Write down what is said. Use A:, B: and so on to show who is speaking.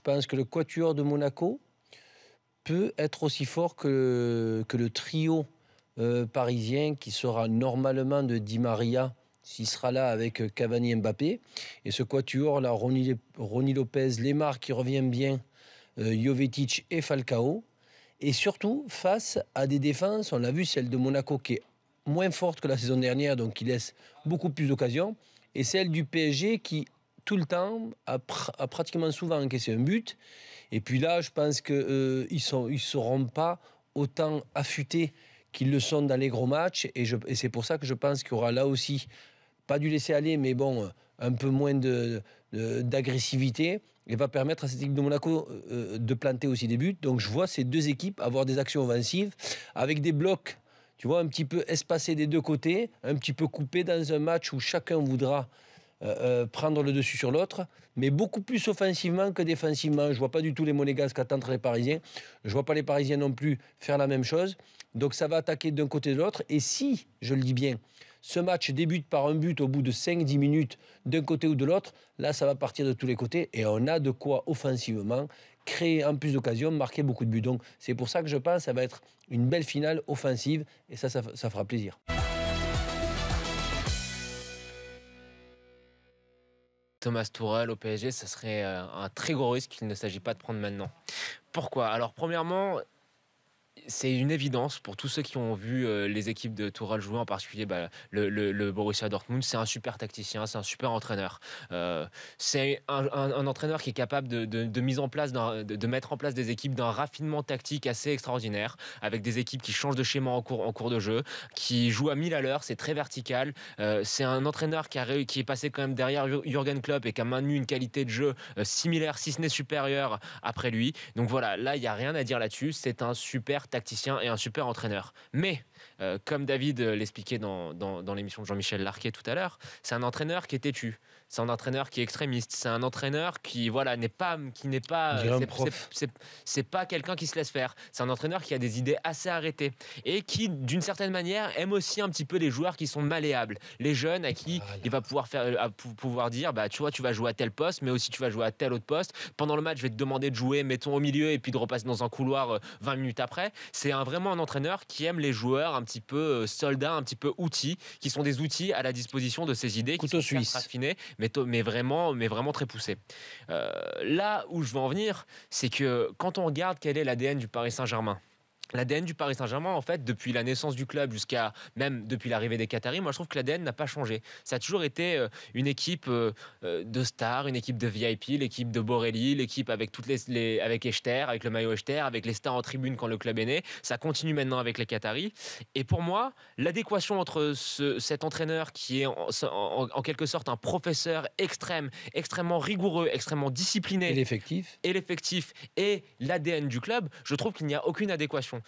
A: pense que le quatuor de Monaco peut être aussi fort que le trio parisien qui sera normalement de Di Maria, s'il sera là avec Cavani et Mbappé. Et ce quatuor, là, Ronny Lopez, Lemar qui revient bien, Jovetic et Falcao. Et surtout, face à des défenses, on l'a vu, celle de Monaco qui est moins forte que la saison dernière, donc qui laisse beaucoup plus d'occasions, et celle du PSG qui, tout le temps, a pratiquement souvent encaissé un but. Et puis là, je pense qu'ils ne seront pas autant affûtés qu'ils le sont dans les gros matchs. Et c'est pour ça que je pense qu'il y aura là aussi, pas du laisser aller, mais bon, un peu moins d'agressivité. Et va permettre à cette équipe de Monaco de planter aussi des buts. Donc je vois ces deux équipes avoir des actions offensives avec des blocs, tu vois, un petit peu espacés des deux côtés, un petit peu coupés dans un match où chacun voudra prendre le dessus sur l'autre, mais beaucoup plus offensivement que défensivement. Je ne vois pas du tout les Monégasques attendre les Parisiens. Je ne vois pas les Parisiens non plus faire la même chose. Donc ça va attaquer d'un côté et de l'autre. Et si, je le dis bien, ce match débute par un but au bout de 5-10 minutes d'un côté ou de l'autre, là ça va partir de tous les côtés et on a de quoi offensivement créer en plus d'occasions, marquer beaucoup de buts. Donc c'est pour ça que je pense que ça va être une belle finale offensive et ça fera plaisir.
B: Thomas Tuchel au PSG, ça serait un très gros risque qu'il ne s'agit pas de prendre maintenant. Pourquoi? Alors premièrement, c'est une évidence pour tous ceux qui ont vu les équipes de Tuchel jouer, en particulier le Borussia Dortmund. C'est un super tacticien, c'est un super entraîneur. C'est un entraîneur qui est capable de mise en place, de mettre en place des équipes d'un raffinement tactique assez extraordinaire, avec des équipes qui changent de schéma en cours de jeu, qui jouent à 1000 à l'heure, c'est très vertical. C'est un entraîneur qui est passé quand même derrière Jürgen Klopp et qui a maintenu une qualité de jeu similaire, si ce n'est supérieure, après lui. Donc voilà, là, il n'y a rien à dire là-dessus. C'est un super tacticien et un super entraîneur. Mais, comme David l'expliquait dans l'émission de Jean-Michel Larquet tout à l'heure, c'est un entraîneur qui est têtu. C'est un entraîneur qui est extrémiste. C'est un entraîneur qui n'est pas c'est pas quelqu'un qui se laisse faire. C'est un entraîneur qui a des idées assez arrêtées et qui, d'une certaine manière, aime aussi un petit peu les joueurs qui sont malléables, les jeunes à qui il va pouvoir dire, bah tu vois, tu vas jouer à tel poste, mais aussi tu vas jouer à tel autre poste. Pendant le match, je vais te demander de jouer, mettons au milieu, et puis de repasser dans un couloir 20 minutes après. C'est vraiment un entraîneur qui aime les joueurs un petit peu soldats, un petit peu outils, qui sont des outils à la disposition de ses idées, qui sont raffinés, mais vraiment très poussés. Là où je veux en venir, c'est que quand on regarde quel est l'ADN du Paris Saint-Germain, l'ADN du Paris Saint-Germain, en fait, depuis la naissance du club jusqu'à même depuis l'arrivée des Qataris, moi je trouve que l'ADN n'a pas changé. Ça a toujours été une équipe de stars, une équipe de VIP, l'équipe de Borelli, l'équipe avec avec Echter, avec le maillot Echter, avec les stars en tribune quand le club est né. Ça continue maintenant avec les Qataris. Et pour moi, l'adéquation entre cet entraîneur qui est en quelque sorte un professeur extrêmement rigoureux, extrêmement discipliné,
A: et l'effectif
B: et l'ADN du club, je trouve qu'il n'y a aucune adéquation.